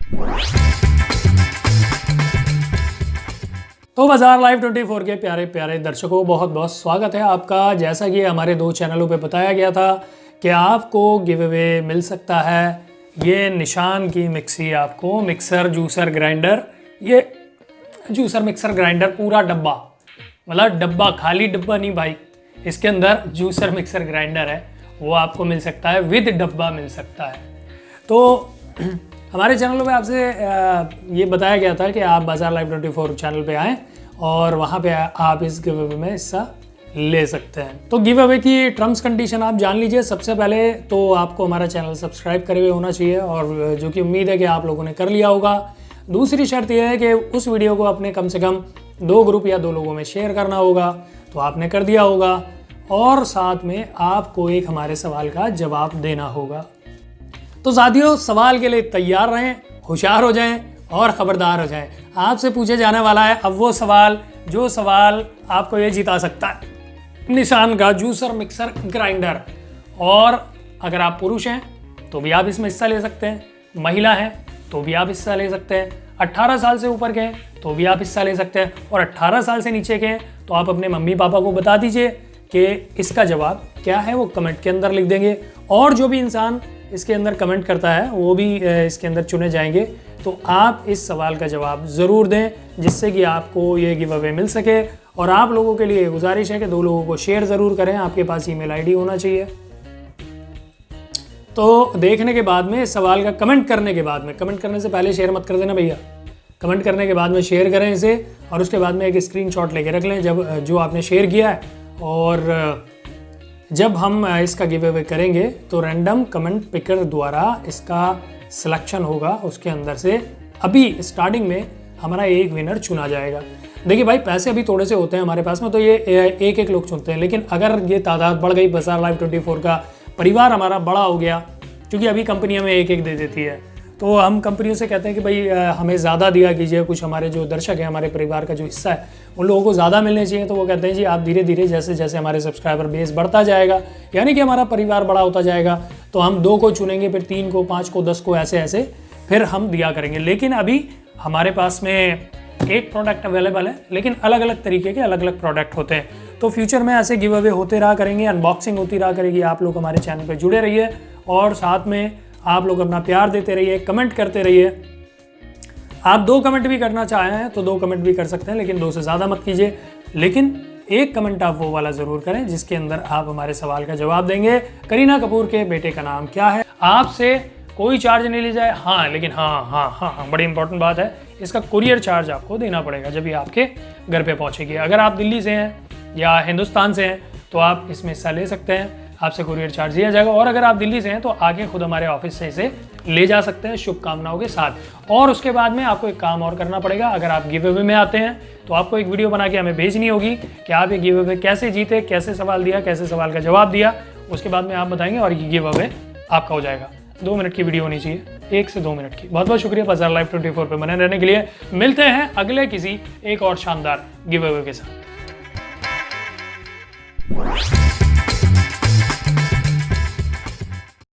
तो बाजार लाइव 24 के प्यारे प्यारे दर्शकों, बहुत बहुत स्वागत है आपका। जैसा कि हमारे 2 चैनलों पे बताया गया था कि आपको गिव अवे मिल सकता है ये निशान की मिक्सी, आपको मिक्सर जूसर ग्राइंडर, ये जूसर मिक्सर ग्राइंडर पूरा डब्बा, मतलब डब्बा, खाली डब्बा नहीं भाई, इसके अंदर जूसर मिक्सर ग्राइंडर है, वो आपको मिल सकता है, विद डब्बा मिल सकता है। तो हमारे चैनल पे आपसे ये बताया गया था कि आप बाजार लाइव 24 चैनल पे आएँ और वहाँ पे आप इस गिव अवे में हिस्सा ले सकते हैं। तो गिव अवे की टर्म्स कंडीशन आप जान लीजिए। सबसे पहले तो आपको हमारा चैनल सब्सक्राइब करे हुए होना चाहिए, और जो कि उम्मीद है कि आप लोगों ने कर लिया होगा। दूसरी शर्त यह है कि उस वीडियो को अपने कम से कम 2 ग्रुप या 2 लोगों में शेयर करना होगा, तो आपने कर दिया होगा। और साथ में आपको एक हमारे सवाल का जवाब देना होगा। तो साथियों, सवाल के लिए तैयार रहें, होशियार हो जाएं और ख़बरदार हो जाएं। आपसे पूछे जाने वाला है अब वो सवाल, जो सवाल आपको ये जिता सकता है निशान का जूसर मिक्सर ग्राइंडर। और अगर आप पुरुष हैं तो भी आप इसमें हिस्सा ले सकते हैं, महिला हैं तो भी आप हिस्सा ले सकते हैं, 18 साल से ऊपर के हैं तो भी आप हिस्सा ले सकते हैं, और 18 साल से नीचे के हैं तो आप अपने मम्मी पापा को बता दीजिए कि इसका जवाब क्या है, वो कमेंट के अंदर लिख देंगे। और जो भी इंसान इसके अंदर कमेंट करता है वो भी इसके अंदर चुने जाएंगे। तो आप इस सवाल का जवाब ज़रूर दें, जिससे कि आपको ये गिव अवे मिल सके। और आप लोगों के लिए गुजारिश है कि 2 लोगों को शेयर ज़रूर करें, आपके पास ईमेल आईडी होना चाहिए। तो देखने के बाद में, सवाल का कमेंट करने के बाद में, कमेंट करने से पहले शेयर मत कर देना भैया, कमेंट करने के बाद में शेयर करें इसे, और उसके बाद में एक स्क्रीनशॉट लेके रख लें जब जो आपने शेयर किया है। और जब हम इसका गिव अवे करेंगे तो रैंडम कमेंट पिकर द्वारा इसका सिलेक्शन होगा, उसके अंदर से अभी स्टार्टिंग में हमारा एक विनर चुना जाएगा। देखिए भाई, पैसे अभी थोड़े से होते हैं हमारे पास में, तो ये एक लोग चुनते हैं, लेकिन अगर ये तादाद बढ़ गई, बाजार लाइव 24 का परिवार हमारा बड़ा हो गया, क्योंकि अभी कंपनियां में एक दे देती है, तो हम कंपनियों से कहते हैं कि भाई हमें ज़्यादा दिया कीजिए, कुछ हमारे जो दर्शक हैं, हमारे परिवार का जो हिस्सा है, उन लोगों को ज़्यादा मिलने चाहिए। तो वो कहते हैं जी आप धीरे धीरे जैसे जैसे हमारे सब्सक्राइबर बेस बढ़ता जाएगा, यानी कि हमारा परिवार बड़ा होता जाएगा, तो हम 2 को चुनेंगे, फिर 3 को, 5 को, 10 को, ऐसे ऐसे फिर हम दिया करेंगे। लेकिन अभी हमारे पास में एक प्रोडक्ट अवेलेबल है, लेकिन अलग अलग तरीके के अलग अलग प्रोडक्ट होते हैं। तो फ्यूचर में ऐसे गिव अवे होते रहा करेंगे, अनबॉक्सिंग होती रहा करेगी। आप लोग हमारे चैनल पर जुड़े रहिए और साथ में आप लोग अपना प्यार देते रहिए, कमेंट करते रहिए। आप 2 कमेंट भी करना चाहें तो 2 कमेंट भी कर सकते हैं, लेकिन 2 से ज़्यादा मत कीजिए। लेकिन एक कमेंट आप वो वाला ज़रूर करें जिसके अंदर आप हमारे सवाल का जवाब देंगे। करीना कपूर के बेटे का नाम क्या है। आपसे कोई चार्ज नहीं ली जाए, हाँ, लेकिन हाँ, बड़ी इंपॉर्टेंट बात है, इसका कुरियर चार्ज आपको देना पड़ेगा जब ये आपके घर पे पहुँचेगी। अगर आप दिल्ली से हैं या हिंदुस्तान से हैं तो आप इसमें हिस्सा ले सकते हैं, आपसे कुरियर चार्ज दिया जाएगा। और अगर आप दिल्ली से हैं तो आके खुद हमारे ऑफिस से इसे ले जा सकते हैं शुभकामनाओं के साथ। और उसके बाद में आपको एक काम और करना पड़ेगा। अगर आप गिव अवे में आते हैं तो आपको एक वीडियो बना के हमें भेजनी होगी कि आप ये गिव अवे कैसे जीते, कैसे सवाल दिया, कैसे सवाल का जवाब दिया। उसके बाद में आप बताएंगे और ये गिव अवे आपका हो जाएगा। 2 मिनट की वीडियो होनी चाहिए, 1 से 2 मिनट की। बहुत बहुत शुक्रिया बाजार लाइव 24 पे बने रहने के लिए। मिलते हैं अगले किसी एक और शानदार गिव अवे के साथ।